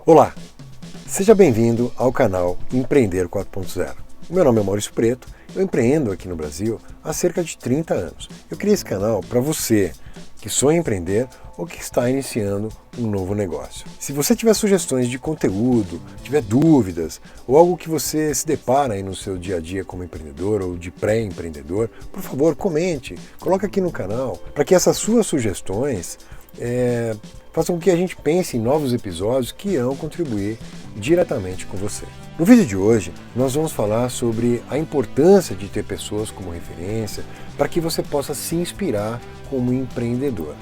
Olá, seja bem-vindo ao canal Empreender 4.0. Meu nome é Maurício Preto, eu empreendo aqui no Brasil há cerca de 30 anos. Eu criei esse canal para você que sonha em empreender ou que está iniciando um novo negócio. Se você tiver sugestões de conteúdo, tiver dúvidas ou algo que você se depara aí no seu dia a dia como empreendedor ou de pré-empreendedor, por favor, comente, coloque aqui no canal para que essas suas sugestões façam com que a gente pense em novos episódios que irão contribuir diretamente com você. No vídeo de hoje, nós vamos falar sobre a importância de ter pessoas como referência para que você possa se inspirar como empreendedor.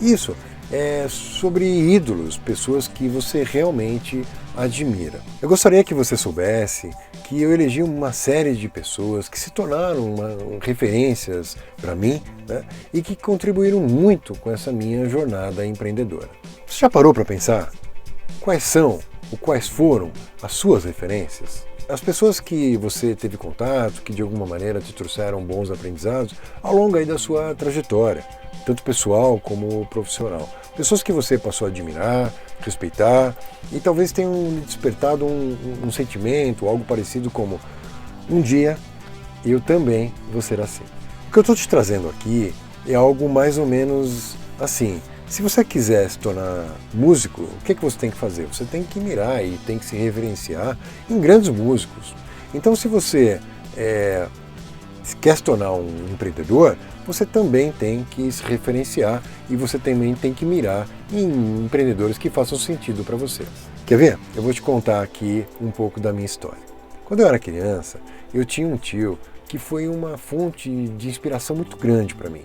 Isso é sobre ídolos, pessoas que você realmente admira. Eu gostaria que você soubesse que eu elegi uma série de pessoas que se tornaram referências para mim, né, e que contribuíram muito com essa minha jornada empreendedora. Você já parou para pensar quais são ou quais foram as suas referências? As pessoas que você teve contato, que de alguma maneira te trouxeram bons aprendizados ao longo aí da sua trajetória, tanto pessoal como profissional. Pessoas que você passou a admirar, respeitar e talvez tenham lhe despertado um sentimento, algo parecido como: um dia eu também vou ser assim. O que eu estou te trazendo aqui é algo mais ou menos assim. Se você quiser se tornar músico, o que você tem que fazer? Você tem que mirar e tem que se reverenciar em grandes músicos. Então, se você quer se tornar um empreendedor, você também tem que se referenciar e você também tem que mirar em empreendedores que façam sentido para você. Quer ver? Eu vou te contar aqui um pouco da minha história. Quando eu era criança, eu tinha um tio que foi uma fonte de inspiração muito grande para mim.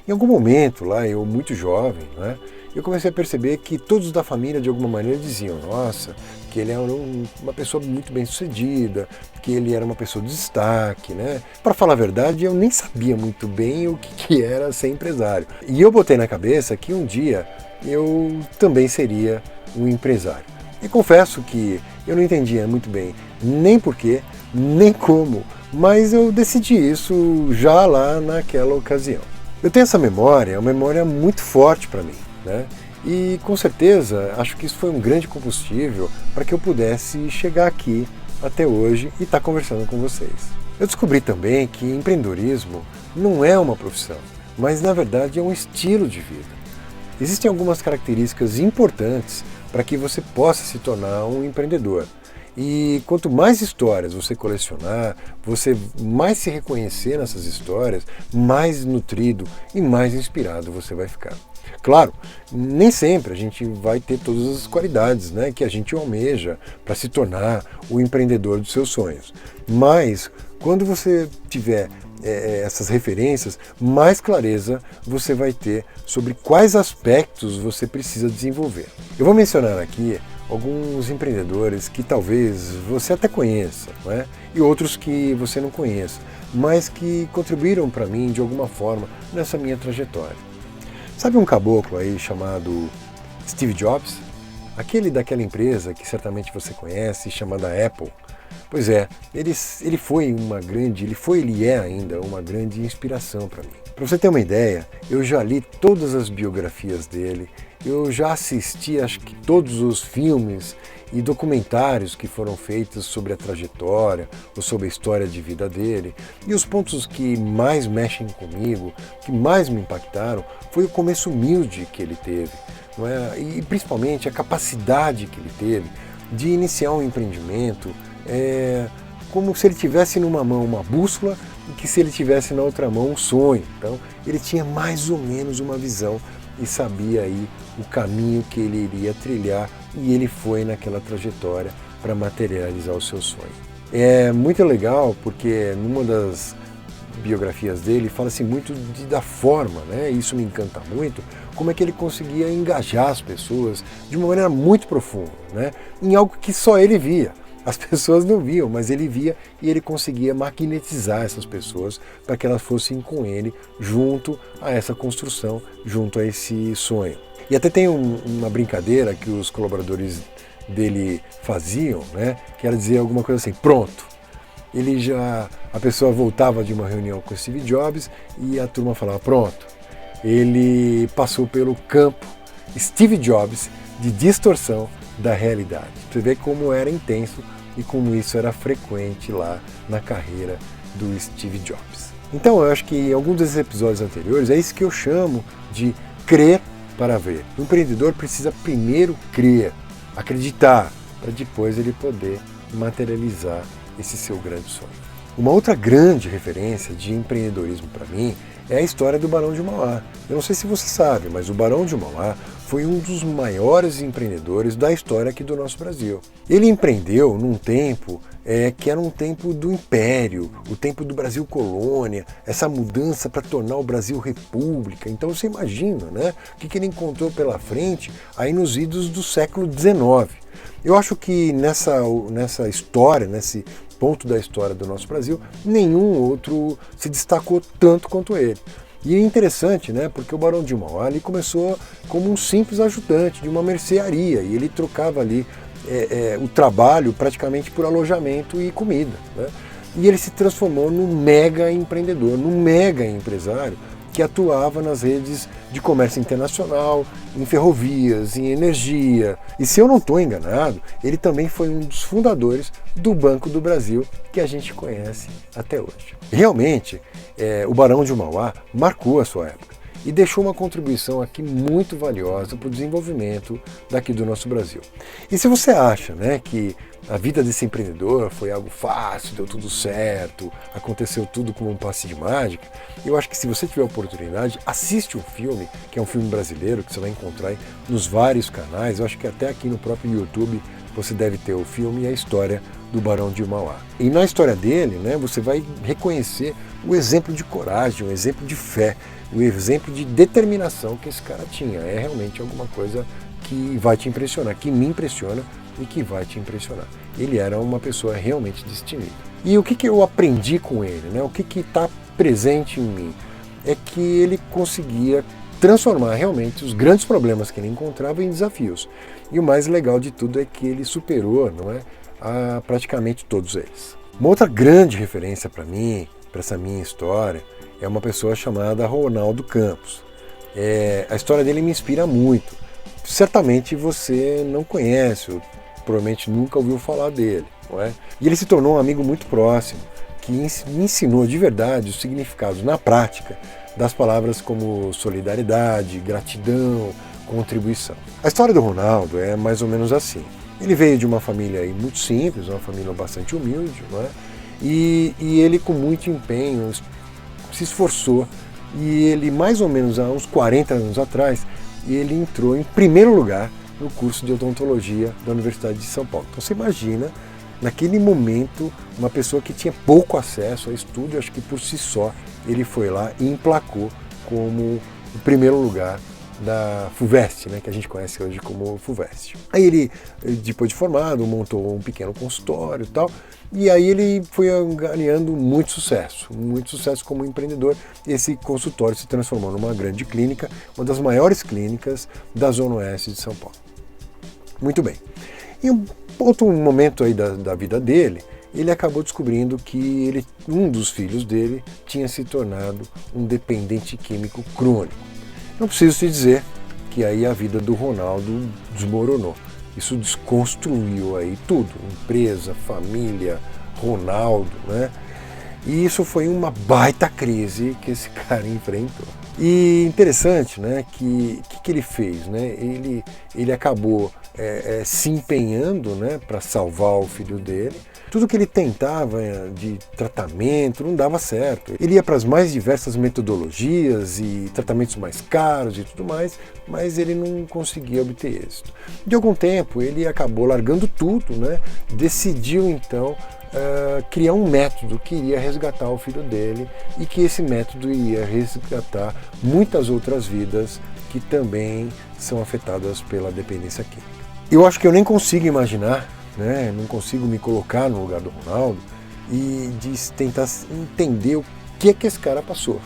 Em algum momento, lá eu muito jovem, né, eu comecei a perceber que todos da família de alguma maneira diziam: nossa, que ele era uma pessoa muito bem sucedida, que ele era uma pessoa de destaque, né? Para falar a verdade, eu nem sabia muito bem o que era ser empresário. E eu botei na cabeça que um dia eu também seria um empresário. E confesso que eu não entendia muito bem nem porquê, nem como, mas eu decidi isso já lá naquela ocasião. Eu tenho essa memória, uma memória muito forte para mim, né? E com certeza acho que isso foi um grande combustível para que eu pudesse chegar aqui até hoje e estar conversando com vocês. Eu descobri também que empreendedorismo não é uma profissão, mas na verdade é um estilo de vida. Existem algumas características importantes para que você possa se tornar um empreendedor. E quanto mais histórias você colecionar, você mais se reconhecer nessas histórias, mais nutrido e mais inspirado você vai ficar. Claro, nem sempre a gente vai ter todas as qualidades, né, que a gente almeja para se tornar o empreendedor dos seus sonhos. Mas quando você tiver essas referências, mais clareza você vai ter sobre quais aspectos você precisa desenvolver. Eu vou mencionar aqui alguns empreendedores que talvez você até conheça, né? E outros que você não conheça, mas que contribuíram para mim de alguma forma nessa minha trajetória. Sabe um caboclo aí chamado Steve Jobs? Aquele daquela empresa que certamente você conhece, chamada Apple. Pois é, ele é ainda uma grande inspiração para mim. Para você ter uma ideia, eu já li todas as biografias dele, eu já assisti acho que todos os filmes e documentários que foram feitos sobre a trajetória ou sobre a história de vida dele. E os pontos que mais mexem comigo, que mais me impactaram, foi o começo humilde que ele teve, não é? E principalmente a capacidade que ele teve de iniciar um empreendimento como se ele tivesse numa mão uma bússola e que se ele tivesse na outra mão um sonho. Então ele tinha mais ou menos uma visão e sabia aí o caminho que ele iria trilhar, e ele foi naquela trajetória para materializar o seu sonho. É muito legal porque numa das biografias dele fala-se muito da forma, né? Isso me encanta muito, como é que ele conseguia engajar as pessoas de uma maneira muito profunda, né? Em algo que só ele via. As pessoas não viam, mas ele via, e ele conseguia magnetizar essas pessoas para que elas fossem com ele junto a essa construção, junto a esse sonho. E até tem uma brincadeira que os colaboradores dele faziam, né, que era dizer alguma coisa assim: pronto. A pessoa voltava de uma reunião com o Steve Jobs e a turma falava: pronto. Ele passou pelo campo Steve Jobs de distorção da realidade. Você vê como era intenso e como isso era frequente lá na carreira do Steve Jobs. Então eu acho que em alguns desses episódios anteriores é isso que eu chamo de crer para ver. O empreendedor precisa primeiro crer, acreditar, para depois ele poder materializar esse seu grande sonho. Uma outra grande referência de empreendedorismo para mim é a história do Barão de Mauá. Eu não sei se você sabe, mas o Barão de Mauá foi um dos maiores empreendedores da história aqui do nosso Brasil. Ele empreendeu num tempo que era um tempo do Império, o tempo do Brasil colônia, essa mudança para tornar o Brasil república. Então você imagina, né, o que ele encontrou pela frente aí nos idos do século XIX. Eu acho que nessa história, nesse ponto da história do nosso Brasil, nenhum outro se destacou tanto quanto ele. E é interessante, né, porque o Barão de Mauá ali começou como um simples ajudante de uma mercearia e ele trocava ali o trabalho praticamente por alojamento e comida, né? E ele se transformou num mega empreendedor, num mega empresário que atuava nas redes de comércio internacional, em ferrovias, em energia. E se eu não estou enganado, ele também foi um dos fundadores do Banco do Brasil, que a gente conhece até hoje. Realmente, o Barão de Mauá marcou a sua época e deixou uma contribuição aqui muito valiosa para o desenvolvimento daqui do nosso Brasil. E se você acha, né, que a vida desse empreendedor foi algo fácil, deu tudo certo, aconteceu tudo como um passe de mágica, eu acho que se você tiver oportunidade, assiste um filme, que é um filme brasileiro, que você vai encontrar nos vários canais, eu acho que até aqui no próprio YouTube você deve ter o filme e a história do Barão de Mauá. E na história dele, né, você vai reconhecer o exemplo de coragem, o exemplo de fé, o exemplo de determinação que esse cara tinha. É realmente alguma coisa que vai te impressionar, que me impressiona e que vai te impressionar. Ele era uma pessoa realmente destemida. E o que eu aprendi com ele, né? O que está presente em mim? É que ele conseguia transformar realmente os grandes problemas que ele encontrava em desafios. E o mais legal de tudo é que ele superou, não é, a praticamente todos eles. Uma outra grande referência para mim, para essa minha história, é uma pessoa chamada Ronaldo Campos. A história dele me inspira muito. Certamente você não conhece, ou provavelmente nunca ouviu falar dele, não é? E ele se tornou um amigo muito próximo, que me ensinou de verdade os significados na prática das palavras como solidariedade, gratidão, contribuição. A história do Ronaldo é mais ou menos assim. Ele veio de uma família aí muito simples, uma família bastante humilde, não é? E ele com muito empenho se esforçou e ele mais ou menos há uns 40 anos atrás ele entrou em primeiro lugar no curso de odontologia da Universidade de São Paulo. Então você imagina, naquele momento, uma pessoa que tinha pouco acesso a estudo, acho que por si só ele foi lá e emplacou como o primeiro lugar da FUVEST, né, que a gente conhece hoje como FUVEST. Aí ele, depois de formado, montou um pequeno consultório e tal, e aí ele foi ganhando muito sucesso como empreendedor. Esse consultório se transformou numa grande clínica, uma das maiores clínicas da Zona Oeste de São Paulo. Muito bem. Em um outro momento aí da vida dele, ele acabou descobrindo que um dos filhos dele tinha se tornado um dependente químico crônico. Não preciso te dizer que aí a vida do Ronaldo desmoronou. Isso desconstruiu aí tudo, empresa, família, Ronaldo, né? E isso foi uma baita crise que esse cara enfrentou. E interessante, né, que ele fez, né? Ele acabou se empenhando, né, para salvar o filho dele. Tudo que ele tentava de tratamento não dava certo. Ele ia para as mais diversas metodologias e tratamentos mais caros e tudo mais, mas ele não conseguia obter êxito. De algum tempo ele acabou largando tudo, né? Decidiu então criar um método que iria resgatar o filho dele e que esse método iria resgatar muitas outras vidas que também são afetadas pela dependência química. Eu acho que eu nem consigo imaginar, né, não consigo me colocar no lugar do Ronaldo e de tentar entender o que é que esse cara passou,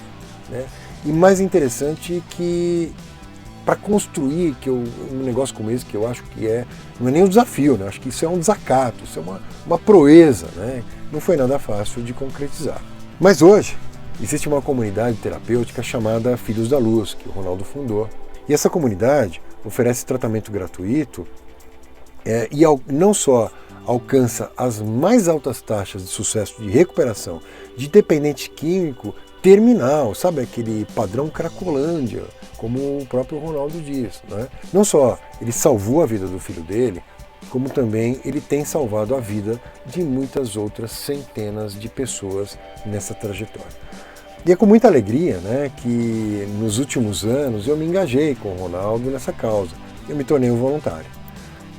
né? E mais interessante que para construir um negócio como esse, que eu acho que não é nem um desafio, né? Acho que isso é um desacato, isso é uma proeza, né? Não foi nada fácil de concretizar. Mas hoje existe uma comunidade terapêutica chamada Filhos da Luz, que o Ronaldo fundou. E essa comunidade oferece tratamento gratuito Não só alcança as mais altas taxas de sucesso de recuperação de dependente químico terminal, sabe, aquele padrão Cracolândia, como o próprio Ronaldo diz, né? Não só ele salvou a vida do filho dele, como também ele tem salvado a vida de muitas outras centenas de pessoas nessa trajetória. E é com muita alegria, né, que nos últimos anos eu me engajei com o Ronaldo nessa causa. Eu me tornei um voluntário.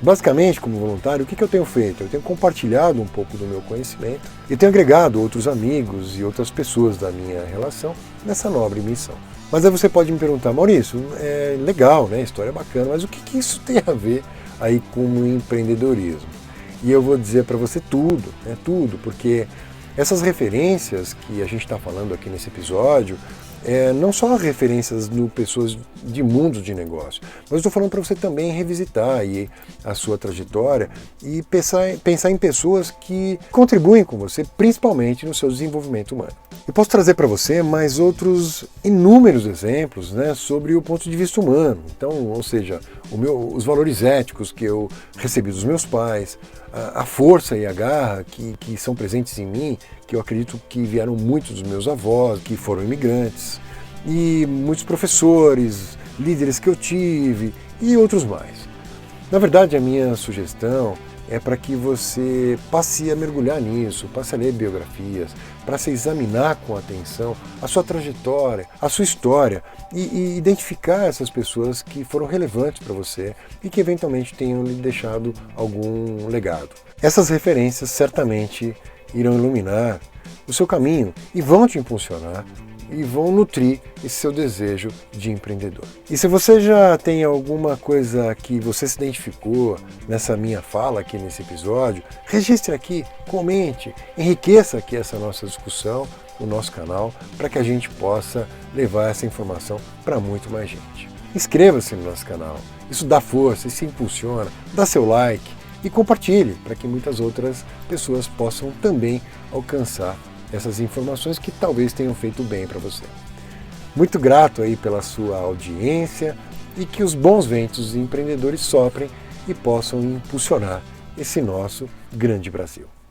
Basicamente, como voluntário, o que eu tenho feito? Eu tenho compartilhado um pouco do meu conhecimento e tenho agregado outros amigos e outras pessoas da minha relação nessa nobre missão. Mas aí você pode me perguntar, Maurício, é legal, né? A história é bacana, mas o que isso tem a ver aí com o empreendedorismo? E eu vou dizer para você tudo, né? Tudo, porque essas referências que a gente está falando aqui nesse episódio, não só referências no pessoas de mundos de negócio, mas estou falando para você também revisitar aí a sua trajetória e pensar em pessoas que contribuem com você, principalmente no seu desenvolvimento humano. Eu posso trazer para você mais outros inúmeros exemplos, né, sobre o ponto de vista humano. Então, ou seja, os valores éticos que eu recebi dos meus pais, a força e a garra que são presentes em mim, que eu acredito que vieram muito dos meus avós, que foram imigrantes, e muitos professores, líderes que eu tive e outros mais. Na verdade, a minha sugestão é para que você passe a mergulhar nisso, passe a ler biografias, para se examinar com atenção a sua trajetória, a sua história e identificar essas pessoas que foram relevantes para você e que eventualmente tenham lhe deixado algum legado. Essas referências certamente irão iluminar o seu caminho e vão te impulsionar e vão nutrir esse seu desejo de empreendedor. E se você já tem alguma coisa que você se identificou nessa minha fala aqui nesse episódio, registre aqui, comente, enriqueça aqui essa nossa discussão no nosso canal para que a gente possa levar essa informação para muito mais gente. Inscreva-se no nosso canal, isso dá força, isso impulsiona, dá seu like e compartilhe para que muitas outras pessoas possam também alcançar essas informações que talvez tenham feito bem para você. Muito grato aí pela sua audiência e que os bons ventos empreendedores soprem e possam impulsionar esse nosso grande Brasil.